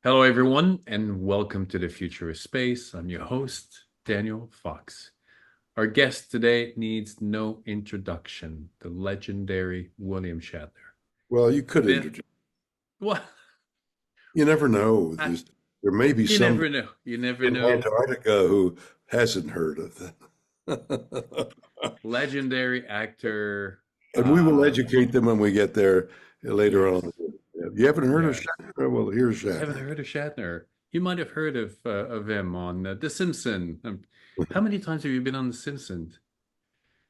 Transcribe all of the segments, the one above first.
Hello, everyone, and welcome to the Future of Space. I'm your host, Daniel Fox. Our guest today needs no introduction, the legendary William Shatner. Well, you could Bill, introduce. what? You never know. I- There may be You somebody never know. You never in know. Antarctica who hasn't heard of that. Legendary actor. And we will Um, educate them when we get there later on. yes, You haven't heard of yes. Shackleton? Well, here's I haven't Shatner. heard of Shatner. You might have heard of him on The Simpsons. How many times have you been on The Simpsons?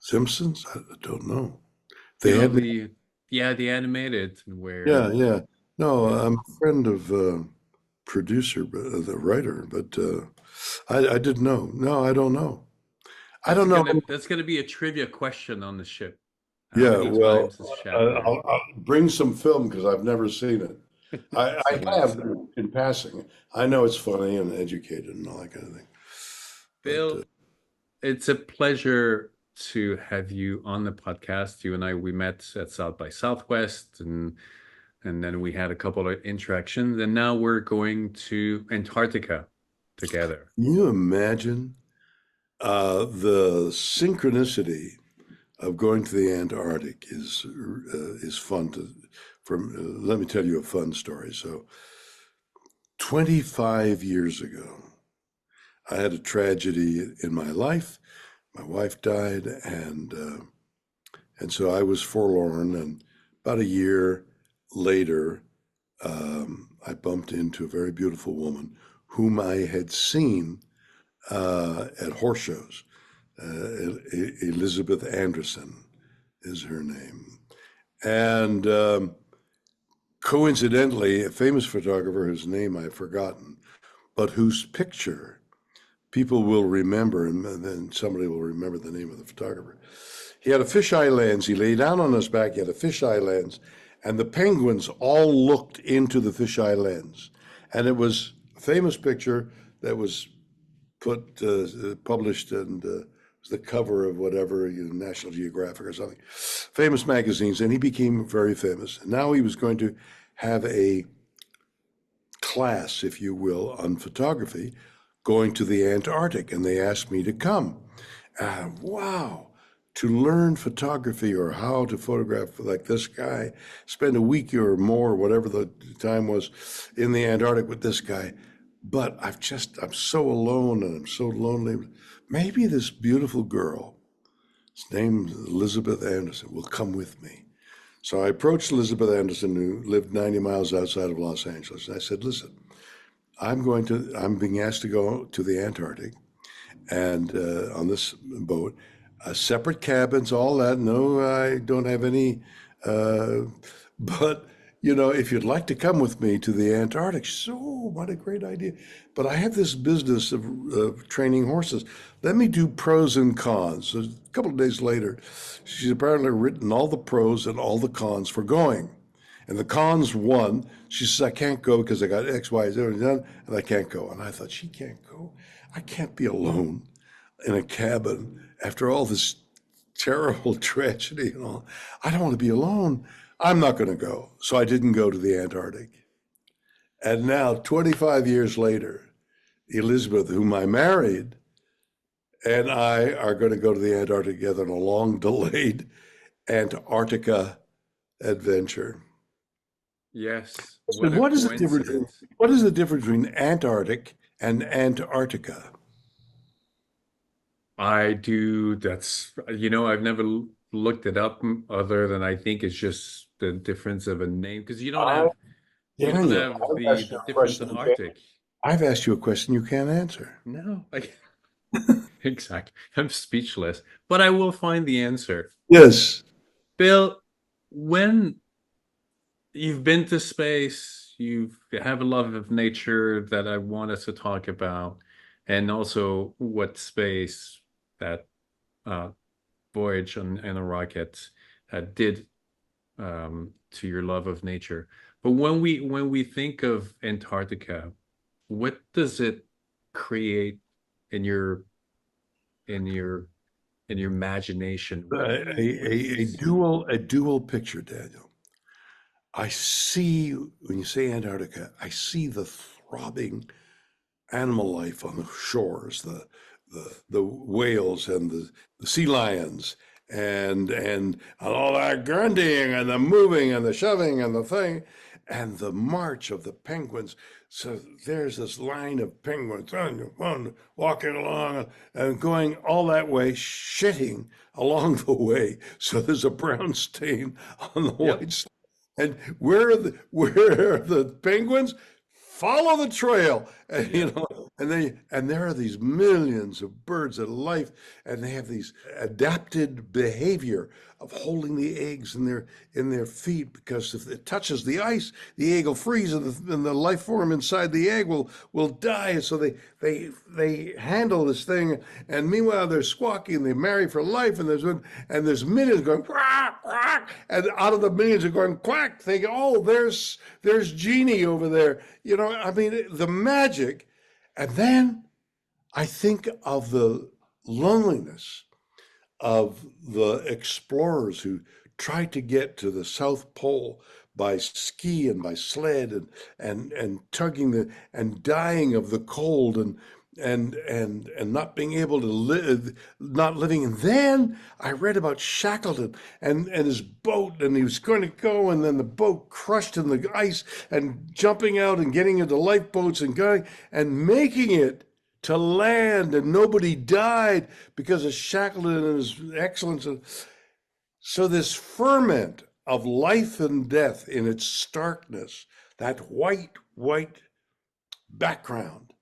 Simpsons? I don't know. You They know had me. the animated Yeah, where yeah. No, it, I'm a friend of producer, but the writer, but I didn't know. No, I don't know. I don't know. that's gonna be a trivia question on the ship. How Yeah, many well, times is Shatner? I'll bring some film because I've never seen it. I Excellent. have in passing. I know it's funny and educated and all that kind of thing. But Bill, it's a pleasure to have you on the podcast. You and I, we met at South by Southwest, and then we had a couple of interactions, and now we're going to Antarctica together. can you imagine the synchronicity of going to the Antarctic is fun to. From let me tell you a fun story. So, 25 years ago, I had a tragedy in my life. My wife died, and so I was forlorn. And about a year later, I bumped into a very beautiful woman whom I had seen at horse shows. Elizabeth Anderson is her name. And coincidentally, a famous photographer whose name I've forgotten, but whose picture people will remember, and then somebody will remember the name of the photographer. He had a fisheye lens. He lay down on his back. He had a fisheye lens, and the penguins all looked into the fisheye lens. And it was a famous picture that was published, and was the cover of whatever, National Geographic or something, famous magazines. And he became very famous. And now he was going to have a class, if you will, on photography, going to the Antarctic, and they asked me to come. Wow, to learn photography or how to photograph like this guy, spend a week or more, whatever the time was, in the Antarctic with this guy. But I'm so alone and I'm so lonely. Maybe this beautiful girl, his name's Elizabeth Anderson, will come with me. So I approached Elizabeth Anderson, who lived 90 miles outside of Los Angeles. And I said, listen, I'm being asked to go to the Antarctic and on this boat, separate cabins, all that. No, I don't have any. Uh, but if you'd like to come with me to the Antarctic, so what a great idea. But I have this business of training horses. Let me do pros and cons. So a couple of days later, she's apparently written all the pros and all the cons for going. And the cons won. She says, I can't go because I got X, Y, Z, and I can't go. And I thought, she can't go. I can't be alone in a cabin after all this terrible tragedy and all. I don't want to be alone. I'm not going to go. So I didn't go to the Antarctic. And now, 25 years later, Elizabeth, whom I married, and I are going to go to the Antarctic together on a long delayed Antarctica adventure. Yes, So what a coincidence. what is the difference between Antarctic and Antarctica? I do. I've never looked it up other than I think it's just the difference of a name because I, you don't Daniel, have the difference in Arctic. I've asked you a question you can't answer. No, exactly. I'm speechless, but I will find the answer. Yes. Bill, when you've been to space, you have a love of nature that I want us to talk about, and also what space that uh, voyage on a rocket did to your love of nature. But when we think of Antarctica, what does it create in in your your imagination? A dual picture, Daniel. I see when you say Antarctica, I see the throbbing animal life on the shores, the whales and the sea lions and all that grunting and the moving and the shoving and the thing and the march of the penguins. So there's this line of penguins walking along and going all that way, shitting along the way. So there's a brown stain on the Yep. white side. And where are the penguins? Follow the trail, and, Yeah. and there are these millions of birds of life, and they have these adapted behavior of holding the eggs in their feet, because if it touches the ice, the egg will freeze, and the life form inside the egg will die. And so they handle this thing, and meanwhile they're squawking. They marry for life, and there's millions going quack quack, and out of the millions are going quack. They go, oh, there's Jeannie over there. I mean, the magic. And then I think of the loneliness of the explorers who tried to get to the South Pole by ski and by sled and tugging and dying of the cold and not being able to live, not living. And then I read about Shackleton and his boat, and he was going to go, and then the boat crushed in the ice, and jumping out and getting into lifeboats and going and making it to land, and nobody died because of Shackleton and his excellence. So this ferment of life and death in its starkness, that white background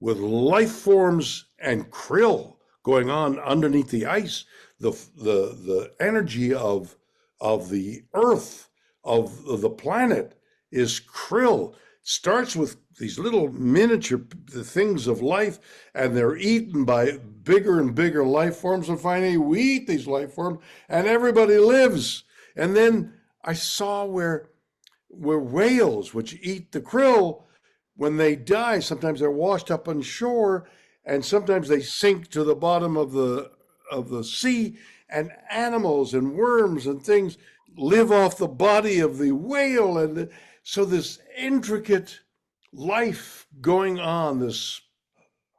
with life forms and krill going on underneath the ice, the energy of the earth, of the planet, is krill. Starts with these little miniature things of life, and they're eaten by bigger and bigger life forms, and finally we eat these life forms, and everybody lives. And then I saw where whales, which eat the krill, when they die, sometimes they're washed up on shore, and sometimes they sink to the bottom of the sea, and animals and worms and things live off the body of the whale. And so this intricate life going on, this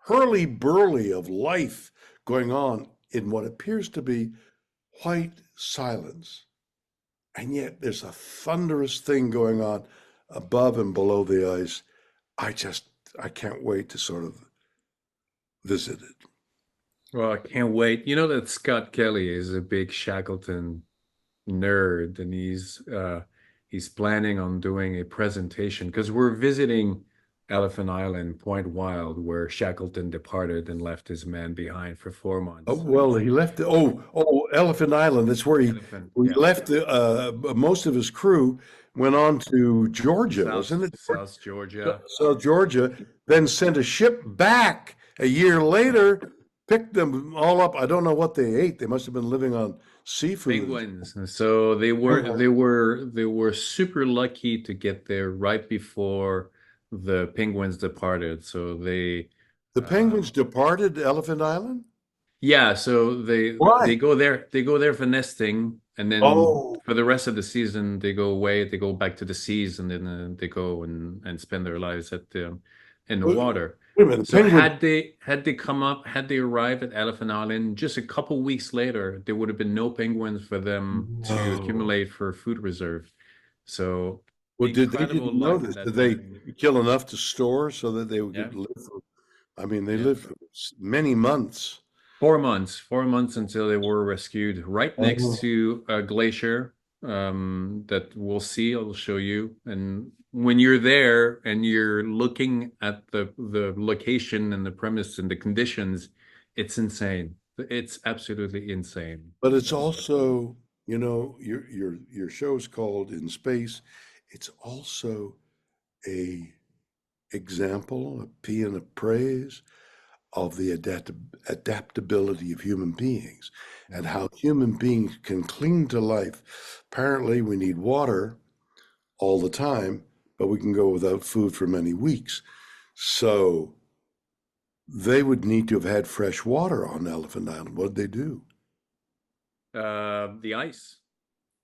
hurly-burly of life going on in what appears to be white silence. And yet there's a thunderous thing going on above and below the ice. I just, I can't wait to sort of visit it. Well, I can't wait. You know that Scott Kelly is a big Shackleton nerd, and he's planning on doing a presentation because we're visiting Elephant Island, Point Wild, where Shackleton departed and left his men behind for four Oh, months. well, he left Elephant Island. That's where he, Elephant, he yeah. left most of his crew, went on to Georgia, wasn't it? South Georgia. So Georgia, then sent a ship back a year later, picked them all up. I don't know what they ate. They must have been living on seafood. Penguins. And so they were super lucky to get there right before the penguins departed. So The um, penguins departed Elephant Island? yeah, so they Why? go there for nesting, and then Oh, for the rest of the season they go away, they go back to the seas, and then they go and spend their lives in the wait water. a minute. The So penguin, had they arrived at Elephant Island just a couple weeks later, there would have been no penguins for them to no. accumulate for food reserve. So Well, they incredible didn't know luck this. Did that they they, kill enough to store so that they yeah, could live for, I mean, they yeah. lived for many months. 4 months until they were rescued right next Oh. to a glacier that we'll see. I'll show you. And when you're there and you're looking at the location and the premise and the conditions, it's insane. It's absolutely insane. But it's So also, your show is called In Space. It's also a example, a paean of praise of the adaptability of human beings and how human beings can cling to life. Apparently, we need water all the time, but we can go without food for many weeks. So they would need to have had fresh water on Elephant Island. What did they do? the ice,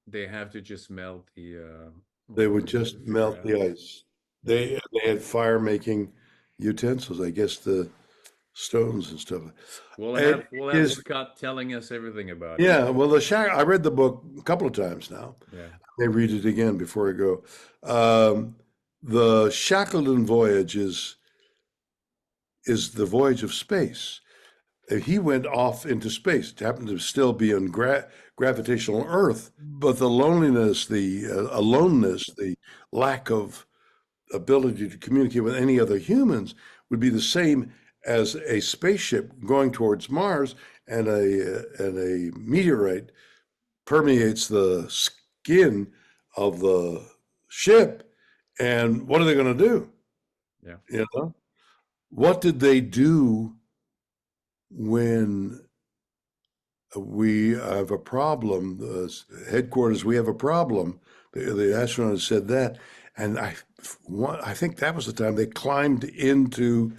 they have to just melt They would to just figure melt out. the ice. They had fire making utensils, I guess the stones and stuff. It We'll have is, Scott telling us everything about it. yeah. Well, I read the book a couple of times now. Yeah. I may read it again before I go. Um, the Shackleton voyage is the voyage of space. He went off into space. It happened to still be on gravitational Earth, but the loneliness, the aloneness, the lack of ability to communicate with any other humans would be the same as a spaceship going towards Mars, and a meteorite permeates the skin of the ship. And what are they going to do? Yeah. You know, what did they do when we have a problem? The headquarters, we have a problem. The astronaut said that, and I think that was the time they climbed into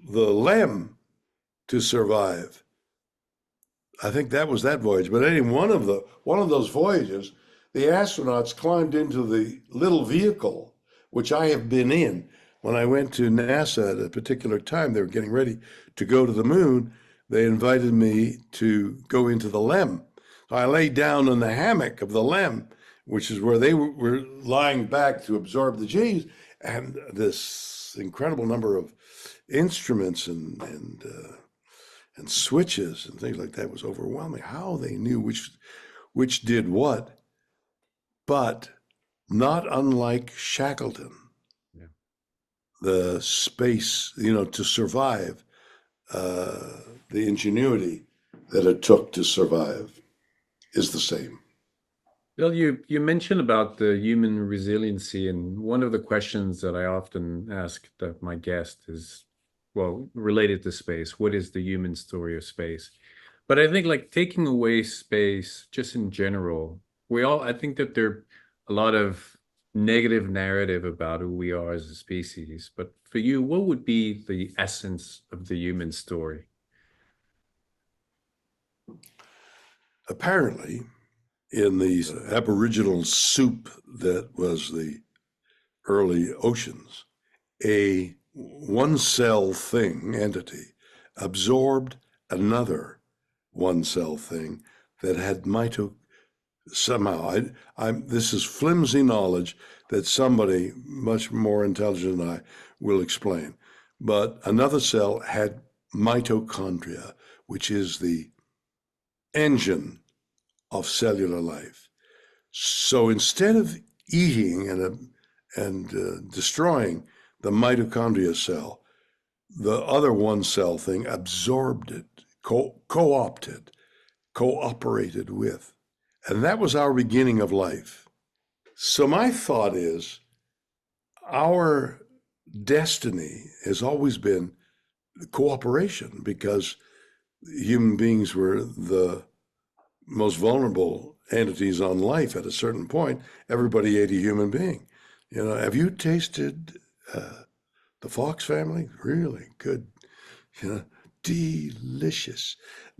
the LEM to survive. I think that was that voyage. But any one of those voyages, the astronauts climbed into the little vehicle, which I have been in. When I went to NASA at a particular time, they were getting ready to go to the moon. They invited me to go into the LEM. So I lay down in the hammock of the LEM, which is where they were lying back to absorb the G's, and this incredible number of instruments and switches and things like that was overwhelming. How they knew which did what, but not unlike Shackleton, Yeah. the space, to survive, uh, the ingenuity that it took to survive is the same. Well, you mentioned about the human resiliency, and one of the questions that I often ask my guest is, well, related to space. What is the human story of space? But I think like taking away space, just in general, I think that there are a lot of negative narrative about who we are as a species. But for you, what would be the essence of the human story? Apparently, in the aboriginal soup that was the early oceans, a one cell thing entity absorbed another one cell thing that had somehow. This is flimsy knowledge that somebody much more intelligent than I will explain. But another cell had mitochondria, which is the engine of cellular life. So instead of eating and destroying the mitochondria cell, the other one cell thing absorbed it, co-opted, cooperated with. And that was our beginning of life. So my thought is our destiny has always been cooperation, because human beings were the most vulnerable entities on life at a certain point. Everybody ate a human being. Have you tasted the Fox family? Really good. You know, delicious.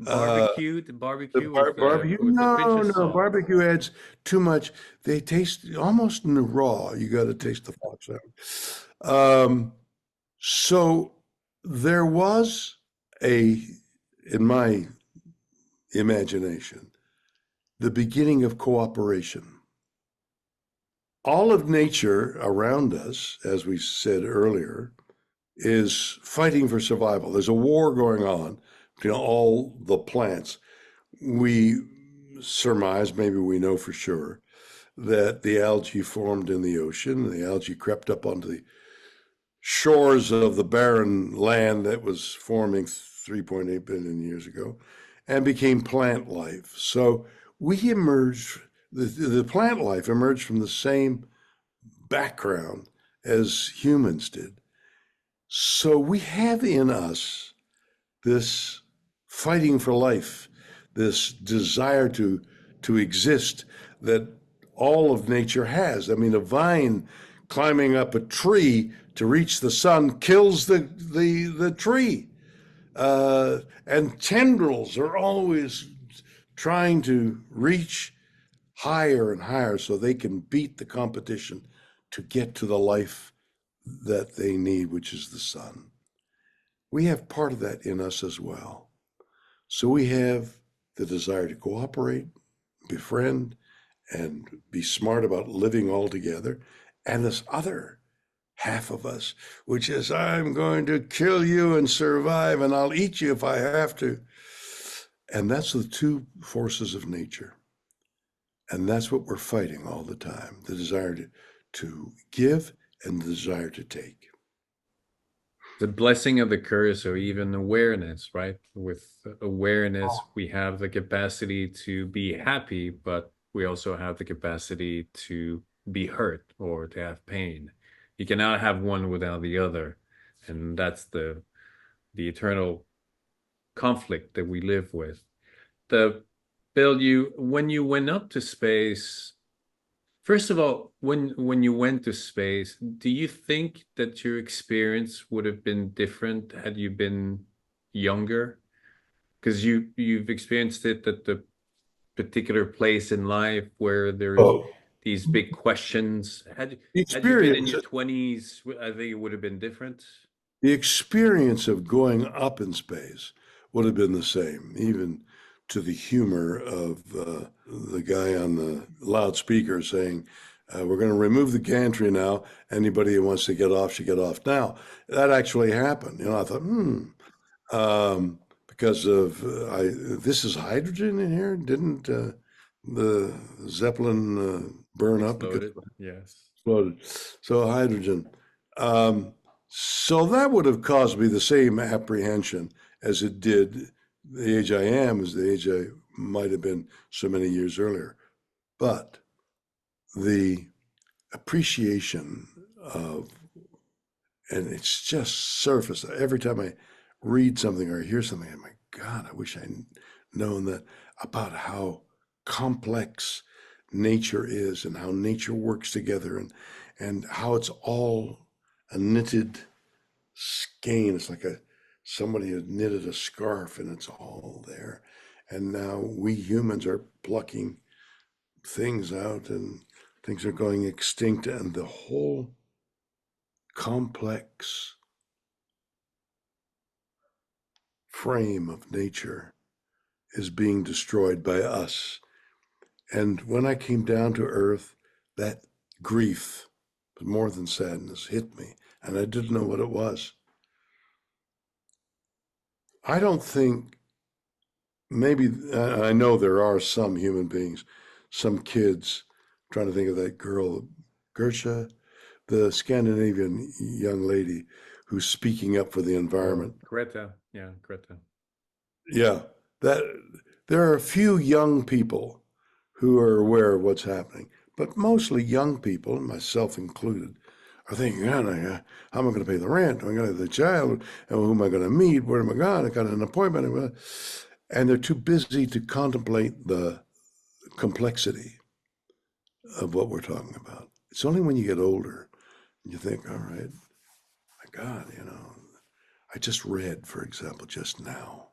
Uh, the Barbecue barbecue? with a pinch No, of no. salt. Barbecue adds too much. They taste almost in the raw. You got to taste the Fox family. So there was in my imagination, the beginning of cooperation. All of nature around us, as we said earlier, is fighting for survival. There's a war going on between all the plants. We surmise, maybe we know for sure, that the algae formed in the ocean. The algae crept up onto the shores of the barren land that was forming 3.8 billion years ago and became plant life. So we emerged, the plant life emerged from the same background as humans did. So we have in us this fighting for life, this desire to exist that all of nature has. I mean, a vine climbing up a tree to reach the sun kills the tree. And tendrils are always trying to reach higher and higher so they can beat the competition to get to the life that they need, which is the sun. We have part of that in us as well. So we have the desire to cooperate, befriend, and be smart about living all together. And this other half of us, which is, I'm going to kill you and survive, and I'll eat you if I have to. And that's the two forces of nature. And that's what we're fighting all the time, the desire to give and the desire to take. The blessing of the curse, or even awareness, right? With awareness, we have the capacity to be happy, but we also have the capacity to be hurt or to have pain. You cannot have one without the other. And that's the eternal conflict that we live with. The Bill, you when you went up to space, first of all, when you went to space, do you think that your experience would have been different had you been younger? Because you've experienced it at the particular place in life where there's Oh, these big questions. the Had you been in experience, your 20s, I think it would have been different. the experience of going up in space would have been the same, even to the humor of the guy on the loudspeaker saying, we're going to remove the gantry now. Anybody who wants to get off should get off now. That actually happened. I thought, because of this is hydrogen in here. Didn't the Zeppelin burn up because Exploded. Yes. exploded. So hydrogen. Um, so that would have caused me the same apprehension as it did the age I am, as the age I might have been so many years earlier. But the appreciation of, and it's just surface. Every time I read something or hear something, I'm like, God, I wish I'd known that about how complex nature is and how nature works together and how it's all a knitted skein. It's like somebody had knitted a scarf and it's all there. And now we humans are plucking things out and things are going extinct and the whole complex frame of nature is being destroyed by us. And when I came down to earth, that grief, but more than sadness, hit me, and I didn't know what it was. I don't think, maybe, I know there are some human beings, some kids, I'm trying to think of that girl, Gersha, the Scandinavian young lady who's speaking up for the Oh, environment. Greta. Yeah, Greta. Yeah, that there are a few young people who are aware of what's happening, but mostly young people, myself included, are thinking, God, how am I going to pay the rent? Am I going to have the child? And who am I going to meet? Where am I going? I got an appointment. And they're too busy to contemplate the complexity of what we're talking about. It's only when you get older and you think, all right, my God, I just read, for example, just now,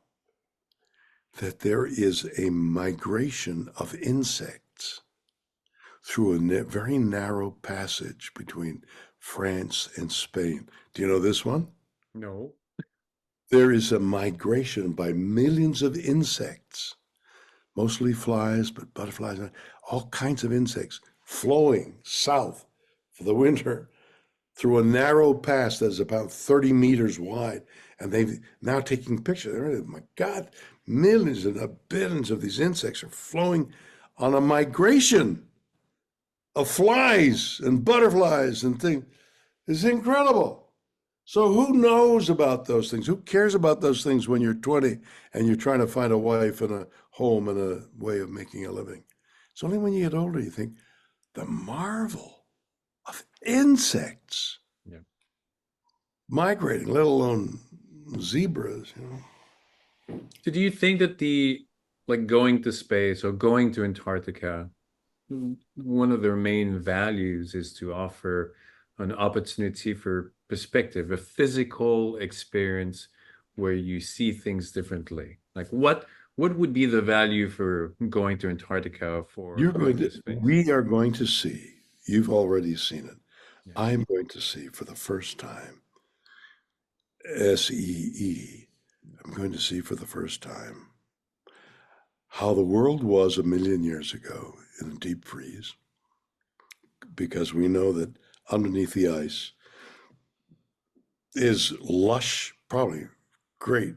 that there is a migration of insects through a very narrow passage between France and Spain. Do you know this one? No. There is a migration by millions of insects, mostly flies, but butterflies, all kinds of insects flowing south for the winter through a narrow pass that is about 30 meters wide. And they've now taking pictures. My God, millions and billions of these insects are flowing on a migration of flies and butterflies and things. It's incredible. So who knows about those things? Who cares about those things when you're 20 and you're trying to find a wife and a home and a way of making a living? It's only when you get older you think the marvel of insects Yeah. migrating, let alone zebras, So do you think that the like going to space or going to Antarctica, one of their main values is to offer an opportunity for perspective, a physical experience where you see things differently? Like what would be the value for going to Antarctica for You're going going to to, space? we are going to see, you've already seen it, Yes. I'm going to see for the first time, SEE, I'm going to see for the first time how the world was a million years ago in a deep freeze, because we know that underneath the ice is lush, probably great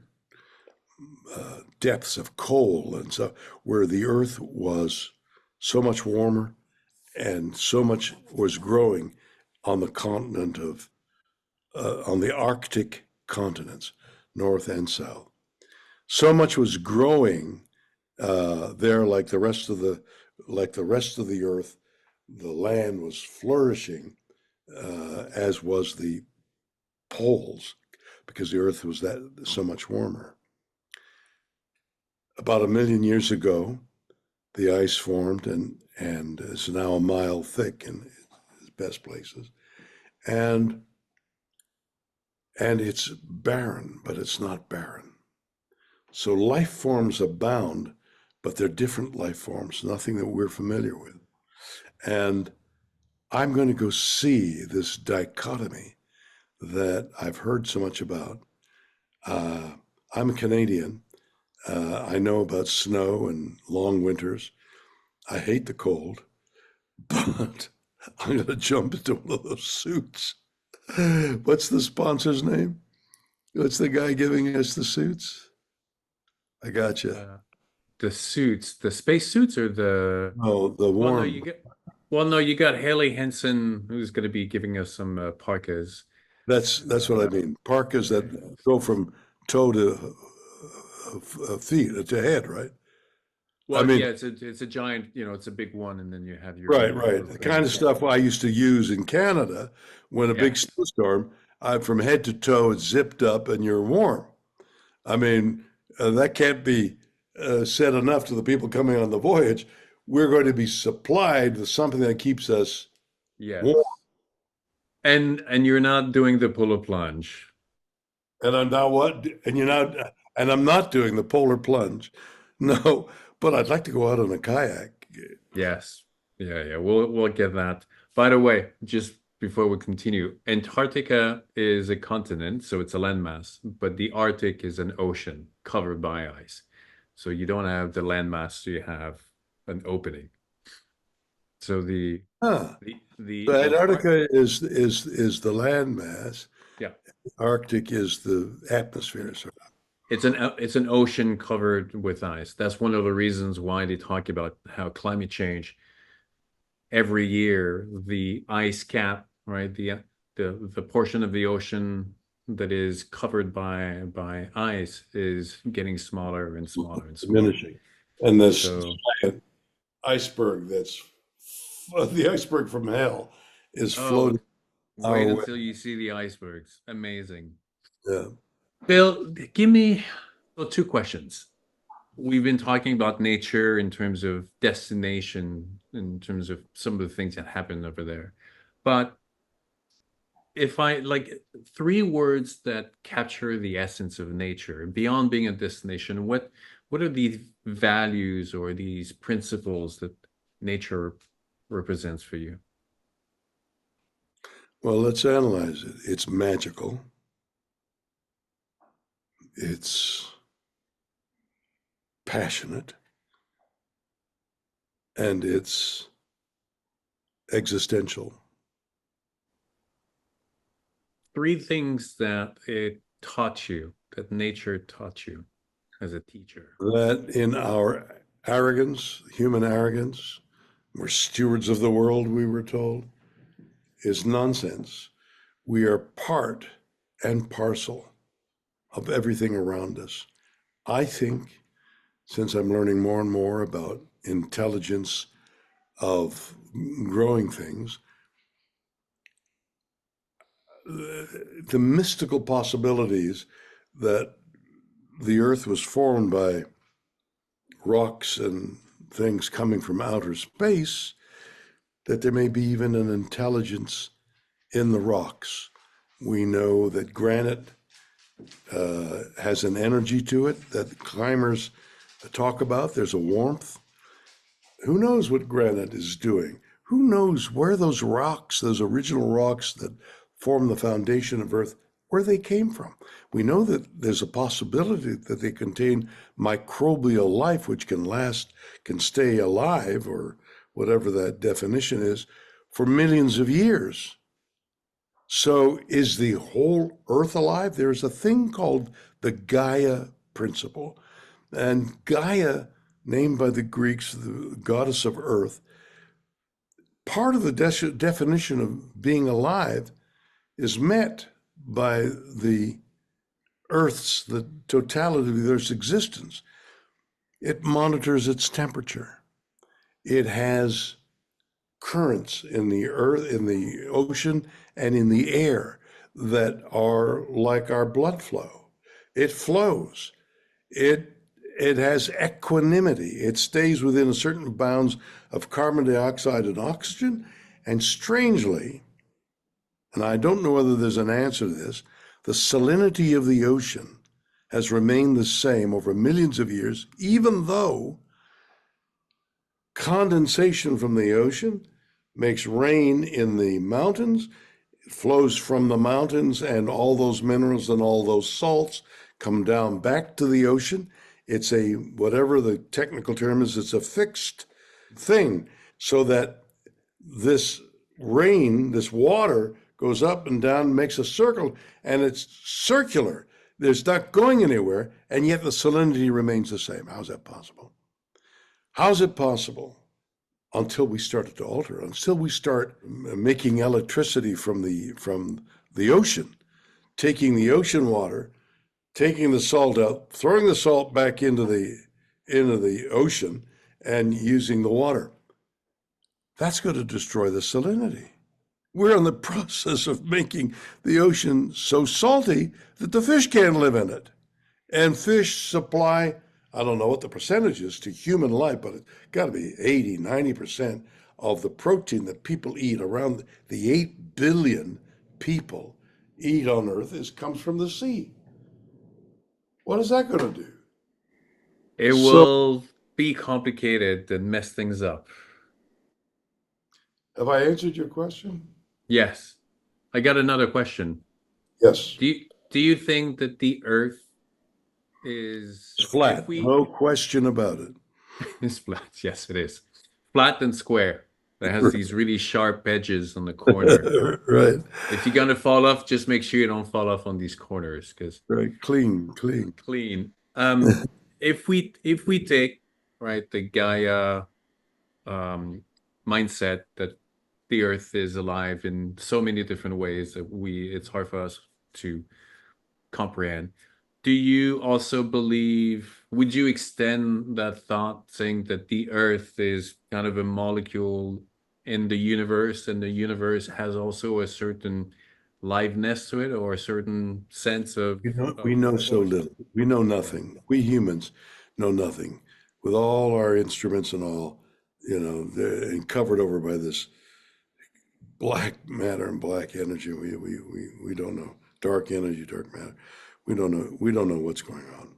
depths of coal and so where the earth was so much warmer and so much was growing on the continent of on the Arctic continents, north and south. So much was growing there, like the rest of the earth. The land was flourishing, as was the poles, because the earth was that so much warmer. About a million years ago, the ice formed and is now a mile thick in its best places, and and it's barren, but it's not barren. So life forms abound, but they're different life forms, nothing that we're familiar with. And I'm going to go see this dichotomy that I've heard so much about. Uh, I'm a Canadian. I know about snow and long winters. I hate the cold, but I'm going to jump into one of those suits. What's the sponsor's name? What's the guy giving us the suits? I got you. Uh, the suits, the space suits, or the Oh, the well, no, warm. you get well, no, you got Haley Henson who's going to be giving us some parkas. That's what I mean. Parkas that go from toe to feet to head, right? I Well, mean, yeah, it's a giant, it's a big one, and then you have your right, your right. little The kind of things. stuff I used to use in Canada when a Yeah, big snowstorm, from head to toe, it's zipped up and you're warm. I mean, that can't be said enough to the people coming on the voyage. We're going to be supplied with something that keeps us warm. yes. And you're not doing the pull plunge. And I'm now what? And you're not, and I'm not doing the polar plunge. No, but I'd like to go out on a kayak. Yes. Yeah, yeah. We'll get that. By the way, just before we continue, Antarctica is a continent, so it's a landmass, but the Arctic is an ocean covered by ice. So you don't have the landmass, you have an opening. So Huh. the So Antarctic, Antarctica is the landmass. yeah, Arctic is the atmosphere. So, it's an ocean covered with ice. That's one of the reasons why they talk about how climate change every year the ice cap, right? The portion of the ocean that is covered by ice is getting smaller and smaller and smaller. diminishing. And this So, giant iceberg that's the iceberg from hell is oh, floating our wait way. until you see the icebergs. Amazing. Yeah. Bill, give me well, two questions. We've been talking about nature in terms of destination, in terms of some of the things that happen over there. But if I like three words that capture the essence of nature beyond being a destination, what are these values or these principles that nature represents for you? Well, let's analyze it. It's magical. It's passionate, and it's existential. Three things that it taught you, that nature taught you as a teacher. That in our arrogance, human arrogance, we're stewards of the world, we were told, is nonsense. We are part and parcel of everything around us. I think, since I'm learning more and more about intelligence of growing things, the mystical possibilities that the earth was formed by rocks and things coming from outer space, that there may be even an intelligence in the rocks. We know that granite has an energy to it that climbers talk about. There's a warmth. Who knows what granite is doing? Who knows where those rocks, those original rocks that form the foundation of Earth, where they came from? We know that there's a possibility that they contain microbial life, which can last, can stay alive, or whatever that definition is, for millions of years. So is the whole Earth alive? There's a thing called the Gaia principle. And Gaia, named by the Greeks the goddess of Earth, part of the definition of being alive is met by the Earth's, the totality of Earth's existence. It monitors its temperature. It has currents in the earth, in the ocean, and in the air that are like our blood flow. It flows. It it has equanimity. It stays within a certain bounds of carbon dioxide and oxygen. And strangely, and I don't know whether there's an answer to this, the salinity of the ocean has remained the same over millions of years, even though condensation from the ocean makes rain in the mountains. It flows from the mountains, and all those minerals and all those salts come down back to the ocean. It's a, whatever the technical term is, it's a fixed thing, so that this rain, this water, goes up and down, makes a circle, and it's circular. There's not going anywhere, and yet the salinity remains the same. How's that possible? How's it possible? Until we started to alter, until we start making electricity from the ocean, taking the ocean water, taking the salt out, throwing the salt back into the ocean, and using the water. That's going to destroy the salinity. We're in the process of making the ocean so salty that the fish can't live in it. And fish supply, I don't know what the percentage is to human life, but it's got to be 80, 90% of the protein that people eat, around the 8 billion people eat on Earth, comes from the sea. What is that going to do? It So, will be complicated and mess things up. have I answered your question? Yes. I got another question. Yes. Do you think that the Earth is, It's if flat, we no question about it. is flat? Yes, it is. Flat and square. It has these really sharp edges on the corner. Right, If you're gonna fall off, just make sure you don't fall off on these corners because right. Clean, clean. clean. If we take right the Gaia um mindset that the Earth is alive in so many different ways that it's hard for us to comprehend. Do you also believe, would you extend that thought saying that the Earth is kind of a molecule in the universe and the universe has also a certain liveness to it or a certain sense We of know so little. We know nothing. We humans know nothing. With all our instruments and all, and covered over by this black matter and black energy, we don't know. Dark energy, dark matter. We don't know what's going on.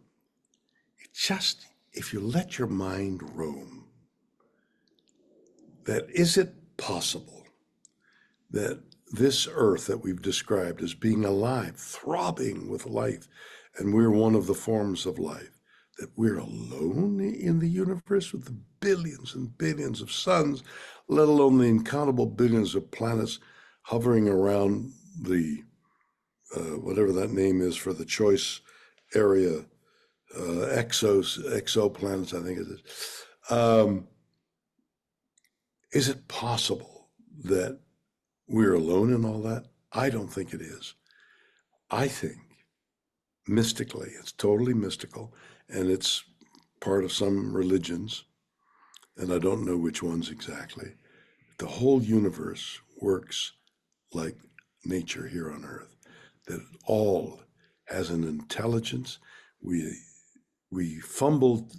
It just, if you let your mind roam, that is it possible that this earth that we've described as being alive, throbbing with life, and we're one of the forms of life, that we're alone in the universe with the billions and billions of suns, let alone the incountable billions of planets hovering around the, whatever that name is for the choice area, exoplanets, I think it is. Is it possible that we're alone in all that? I don't think it is. I think mystically, it's totally mystical, and it's part of some religions, and I don't know which ones exactly. The whole universe works like nature here on Earth, that all has an intelligence. We we fumbled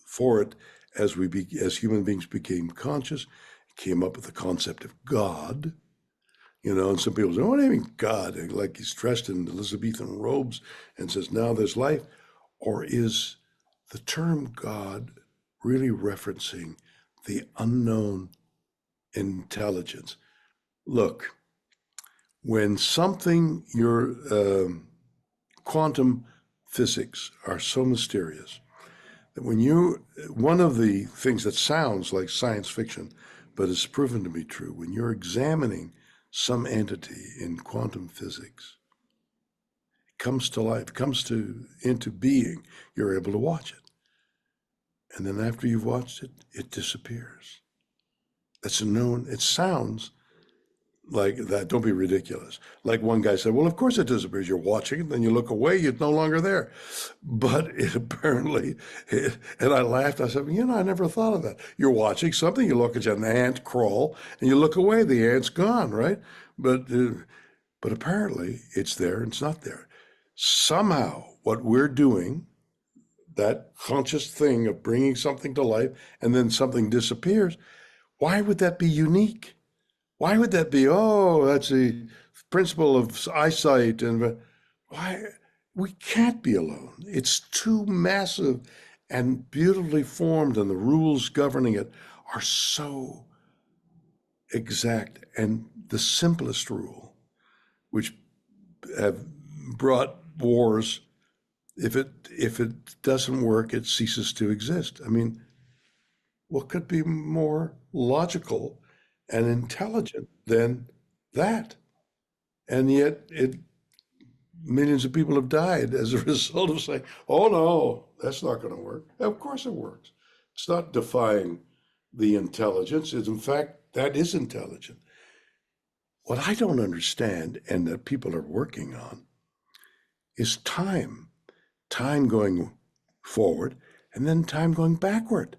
for it as human beings became conscious, came up with the concept of God. And some people say, "Oh, what do you mean God?" Like he's dressed in Elizabethan robes and says, "Now there's life." Or is the term God really referencing the unknown intelligence. Look, when something, your quantum physics are so mysterious that when you, one of the things that sounds like science fiction, but is proven to be true, when you're examining some entity in quantum physics, it comes to life, comes to into being, you're able to watch it. And then after you've watched it, it disappears. That's a known, it sounds like that. Don't be ridiculous. Like one guy said, well, of course it disappears. You're watching it, then you look away, it's no longer there. But it apparently, and I laughed. I said, I never thought of that. You're watching something, you look at an ant crawl, and you look away, the ant's gone, right? But apparently it's there and it's not there. Somehow, what we're doing, that conscious thing of bringing something to life and then something disappears, why would that be unique? Why would that be? Oh, that's the principle of eyesight. And why? We can't be alone. It's too massive and beautifully formed, and the rules governing it are so exact. And the simplest rule, which have brought wars, if it doesn't work, it ceases to exist. I mean, what could be more logical and intelligent than that? And yet, millions of people have died as a result of saying, "Oh no, that's not going to work." Of course, it works. It's not defying the intelligence. It's, in fact, that is intelligent. What I don't understand, and that people are working on, is time. Time going forward, and then time going backward.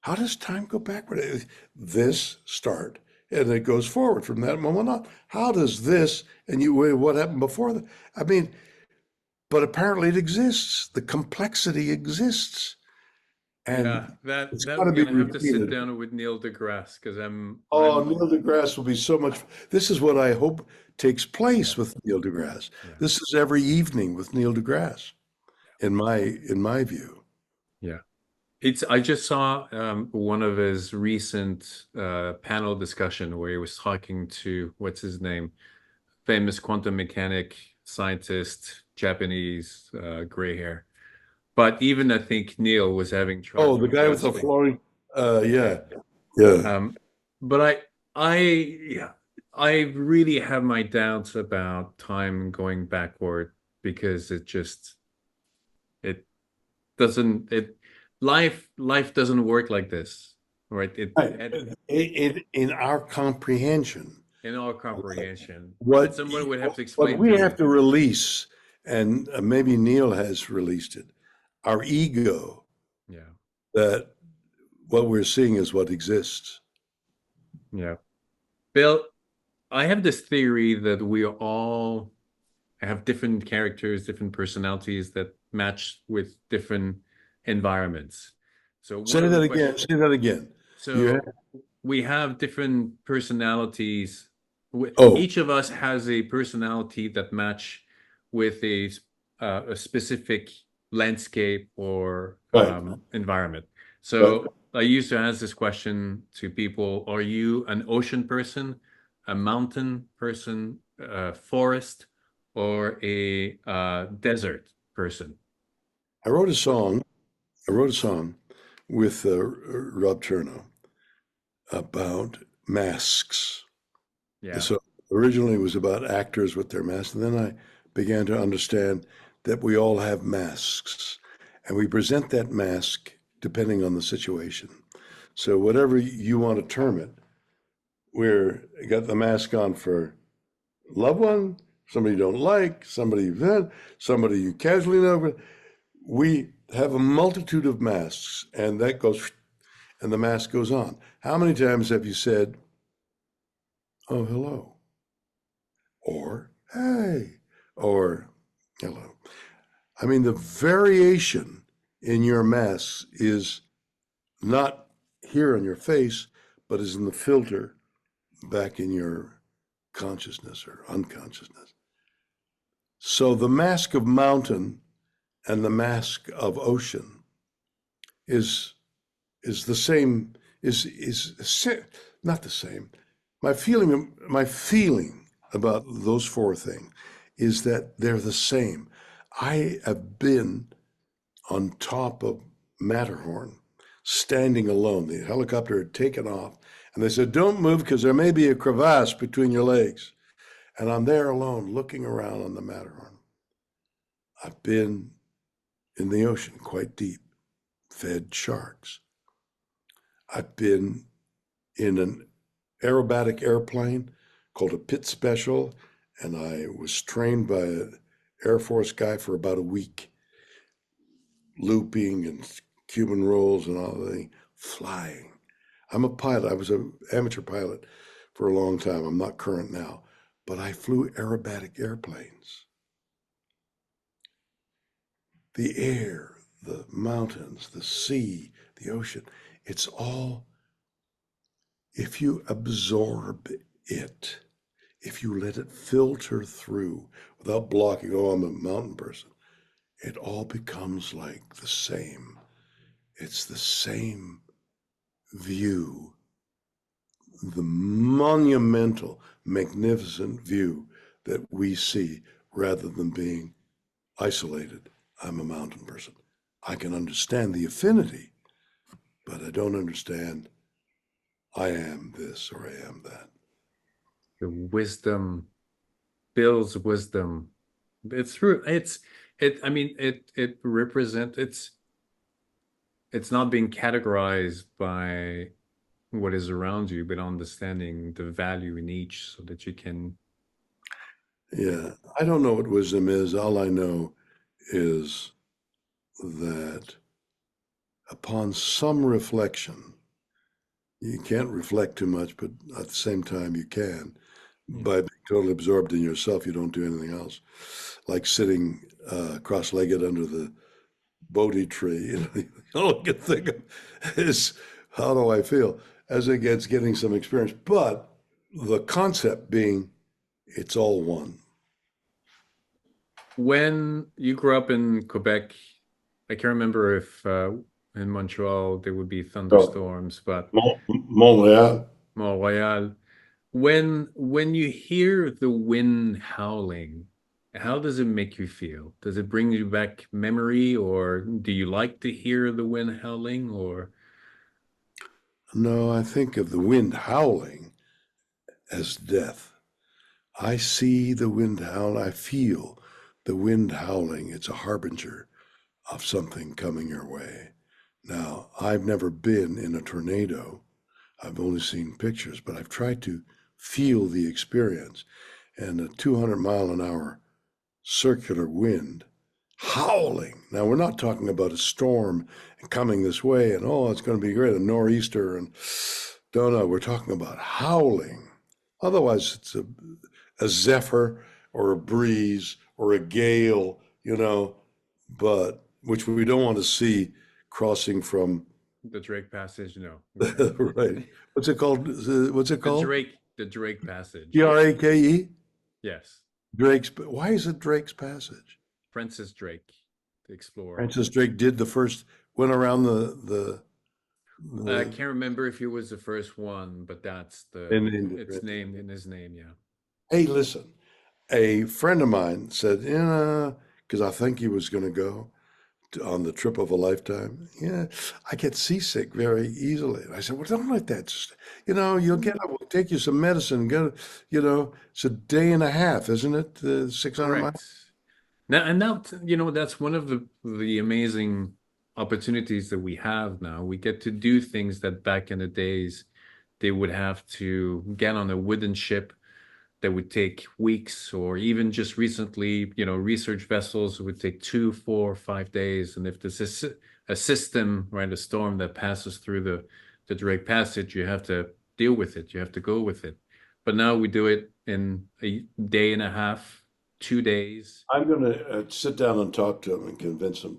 How does time go backward? This start, and it goes forward from that moment on. How does this, and what happened before that? I mean, but apparently it exists. The complexity exists, Yeah, and that it's that got to we're be gonna have to sit repeated. down with Neil deGrasse because Oh, I'm Neil deGrasse will be so much. This is what I hope takes yeah, place with Neil deGrasse. yeah, This is every evening with Neil deGrasse, in my view. yeah. It's I just saw one of his recent panel discussion where he was talking to what's his name, famous quantum mechanic scientist, Japanese, gray hair. But even I think Neil was having Oh, trouble the guy with the grasping. flowing. Yeah. Yeah, yeah. Um, but yeah, I really have my doubts about time going backward because it it life doesn't work like this, right? Right. In our comprehension, In our comprehension, but what someone would have to what explain we to have me. to release, and maybe Neil has released it, our ego, Yeah, that what we're seeing is what exists. yeah. Bill, I have this theory that we all have different characters, different personalities that match with different environments. So one Say of the that again. questions, Say that again. You have, so we have different personalities. oh, Each of us has a personality that match with a specific landscape or right, environment. right. So I used to ask this question to people: Are you an ocean person, a mountain person, a forest, or a desert person? I wrote a song. I wrote a song with Rob Chernow about masks. Yeah. So originally it was about actors with their masks, and then I began to understand that we all have masks, and we present that mask depending on the situation. So whatever you want to term it, we're got the mask on for loved one, somebody you don't like, somebody you've had, somebody you casually know. But we have a multitude of masks, and that goes, and the mask goes on. How many times have you said, "Oh, hello," or "Hey," or "Hello"? I mean, the variation in your mask is not here on your face, but is in the filter back in your consciousness or unconsciousness. So the mask of mountain and the mask of ocean is is the same is not the same. My feeling about those four things is that they're the same. I have been on top of Matterhorn, standing alone. The helicopter had taken off, and they said, "Don't move because there may be a crevasse between your legs." And I'm there alone, looking around on the Matterhorn. I've been in the ocean, quite deep, fed sharks. I've been in an aerobatic airplane called a Pit Special, and I was trained by an Air Force guy for about a week, looping and Cuban rolls and all that, flying. I'm a pilot. I was an amateur pilot for a long time. I'm not current now, but I flew aerobatic airplanes. The air, the mountains, the sea, the ocean, it's all, if you absorb it, if you let it filter through without blocking, oh, I'm a mountain person, it all becomes like the same. It's the same view, the monumental, magnificent view that we see rather than being isolated. I'm a mountain person. I can understand the affinity, but I don't understand I am this or I am that. The wisdom builds wisdom. It's true. I mean, it represent it's not being categorized by what is around you, but understanding the value in each so that you can. Yeah, I don't know what wisdom is. All I know is that upon some reflection, you can't reflect too much, but at the same time, you can. Yeah. By being totally absorbed in yourself, you don't do anything else. Like sitting cross-legged under the Bodhi tree, all I can think of is how do I feel as it gets getting some experience. But the concept being it's all one. When you grew up in Quebec, I can't remember if in Montreal there would be Oh, thunderstorms, but Montreal. Montreal, when you hear the wind howling, how does it make you feel? Does it bring you back memory, or do you like to hear the wind howling, or No, I think of the wind howling as death. I see the wind howl. I feel the wind howling. It's a harbinger of something coming your way. Now, I've never been in a tornado. I've only seen pictures, but I've tried to feel the experience. And a 200 mile an hour circular wind howling. Now, we're not talking about a storm coming this way and, oh, it's going to be great, a nor'easter. And no, we're talking about howling. Otherwise, it's a zephyr or a breeze or a gale, but which we don't want to see crossing from, the Drake Passage? No. right. What's it called? What's it called? The Drake Passage. Drake? Yes. Drake's, why is it Drake's Passage? Francis Drake, the explorer. Francis Drake did the first, went around I the, can't remember if he was the first one, but in it's named in his name, yeah. hey, listen, a friend of mine said, yeah, because I think he was going to go on the trip of a lifetime. Yeah, I get seasick very easily. And I said, well, don't let that, you'll get up, we'll take you some medicine, it's a day and a half, isn't it? 600 miles? Correct. Now, that's one of the amazing opportunities that we have now. We get to do things that back in the days they would have to get on a wooden ship that would take weeks, or even just recently, research vessels would take 2, 4, 5 days. And if there's a system, right, a storm that passes through the Drake Passage, you have to deal with it. You have to go with it. But now we do it in a day and a half, 2 days. I'm going to sit down and talk to him and convince him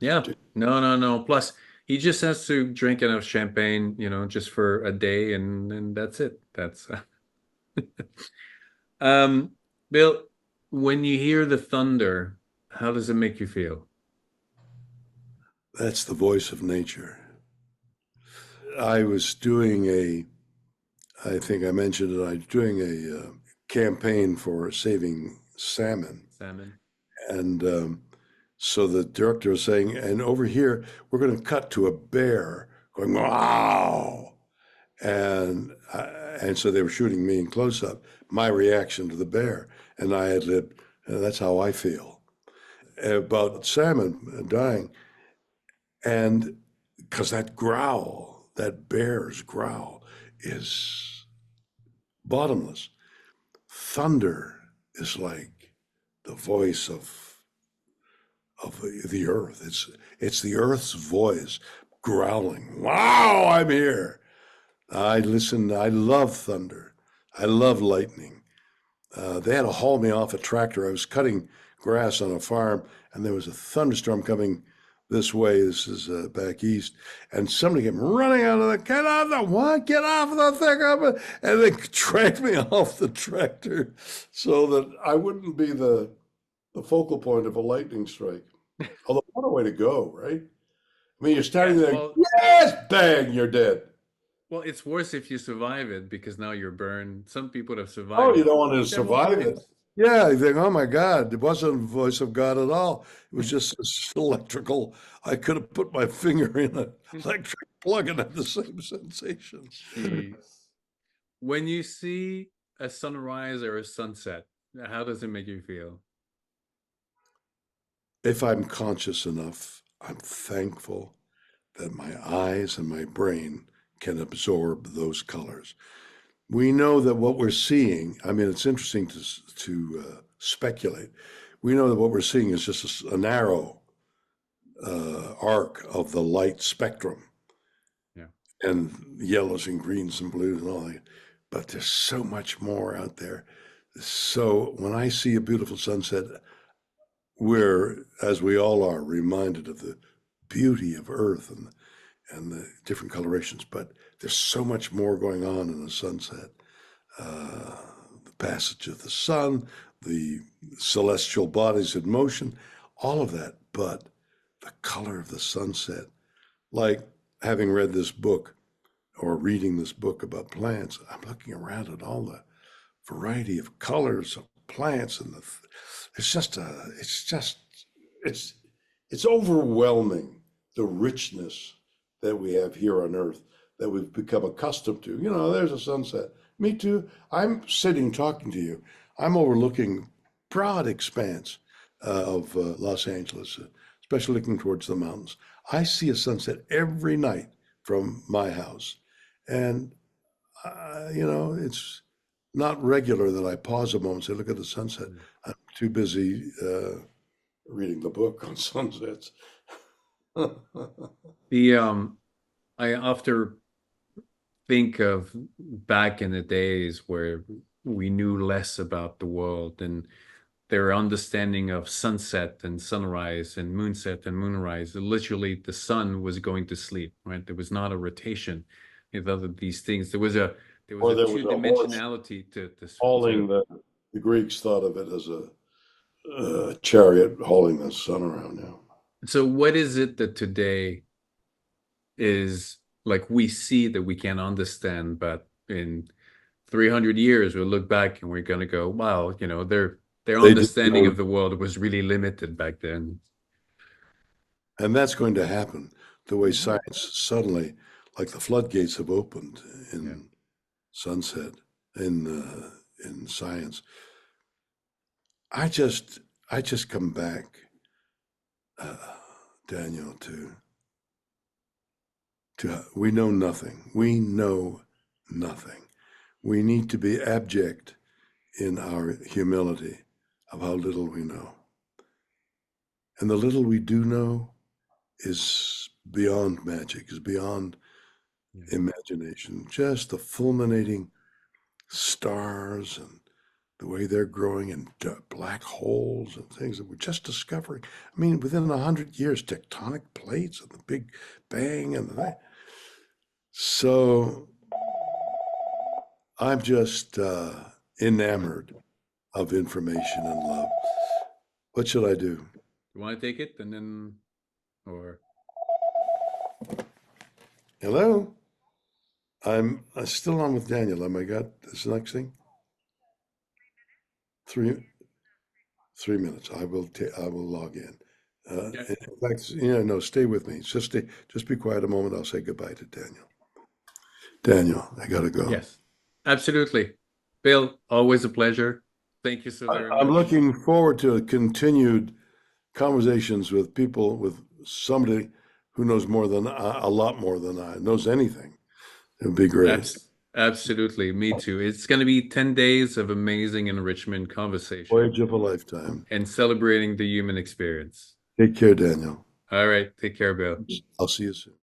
Yeah. to. No, no, no. Plus, he just has to drink enough champagne, just for a day, and that's it. That's um, Bill, when you hear the thunder, how does it make you feel? That's the voice of nature. I was doing a I think I mentioned it. I'm doing a campaign for saving salmon, Salmon. and so the director is saying, and over here we're going to cut to a bear going wow, and so they were shooting me in close up. My reaction to the bear, and I had lived. That's how I feel about salmon dying, and because that growl, that bear's growl, is bottomless. Thunder is like the voice of the earth. It's the earth's voice growling. Wow, I'm here. I listen. I love thunder. I love lightning. They had to haul me off a tractor. I was cutting grass on a farm, and there was a thunderstorm coming this way. This is back east, and somebody came running out of the get off the what? Get off the thing of it, and they dragged me off the tractor so that I wouldn't be the focal point of a lightning strike. Although, what a way to go, right? I mean, you're standing Yeah, there, yes, bang, you're dead. well, it's worse if you survive it because now you're burned. Some people have Oh, survived you it don't want to several survive it. times. Yeah, you think, oh my God, it wasn't the voice of God at all. It was just this electrical. I could have put my finger in an electric plug and had the same sensation. Jeez. When you see a sunrise or a sunset, how does it make you feel? If I'm conscious enough, I'm thankful that my eyes and my brain can absorb those colors. We know that what we're seeing, I mean, it's interesting to speculate. We know that what we're seeing is just a narrow arc of the light spectrum Yeah. and yellows and greens and blues and all that. But there's so much more out there. So when I see a beautiful sunset, we're, as we all are, reminded of the beauty of Earth and the different colorations. But there's so much more going on in a sunset. Uh, the passage of the sun, the celestial bodies in motion, all of that. But the color of the sunset, like having read this book or reading this book about plants, I'm looking around at all the variety of colors of plants, and it's just it's it's overwhelming the richness that we have here on Earth that we've become accustomed to. You know, there's a sunset. Me too. I'm sitting talking to you. I'm overlooking broad expanse of Los Angeles, especially looking towards the mountains. I see a sunset every night from my house, and you know, it's not regular that I pause a moment and say, look at the sunset. Mm. I'm too busy reading the book on sunsets. The I often think of back in the days where we knew less about the world and their understanding of sunset and sunrise and moonset and moonrise. Literally, the sun was going to sleep, right? There was not a rotation with other these things. There was Or a there was a horse two-dimensionality to hauling the Greeks thought of it as a chariot hauling the sun around now. so what is it that today is like we see that we can understand, but in 300 years we'll look back and we're gonna go, wow, their They didn't understanding know, of the world was really limited back then. and that's going to happen the way Mhm. science suddenly, like the floodgates have opened Yeah. in sunset, in science. I just, I just come back, uh, Daniel, to we know nothing. We know nothing. We need to be abject in our humility of how little we know. And the little we do know is beyond magic, is beyond Yeah. imagination. Just the fulminating stars and the way they're growing in black holes and things that we're just discovering. I mean, within 100 years, tectonic plates and the Big Bang and the so I'm just enamored of information and love. What should I do? You want to take it and then, or Hello? I'm still on with Daniel. Am I got this next thing? 3 3 minutes. I will log in. Yeah. In fact, no, stay with me. Just be quiet a moment. I'll say goodbye to Daniel. Daniel, I gotta go. Yes, absolutely. Bill, always a pleasure. Thank you so very I'm much. looking forward to continued conversations with people, with somebody who knows more than a lot more than I knows anything. It would be great. Absolutely. Me too. It's going to be 10 days of amazing enrichment conversation Voyage of a lifetime. and celebrating the human experience. Take care, Daniel. All right. Take care, Bill. I'll see you soon.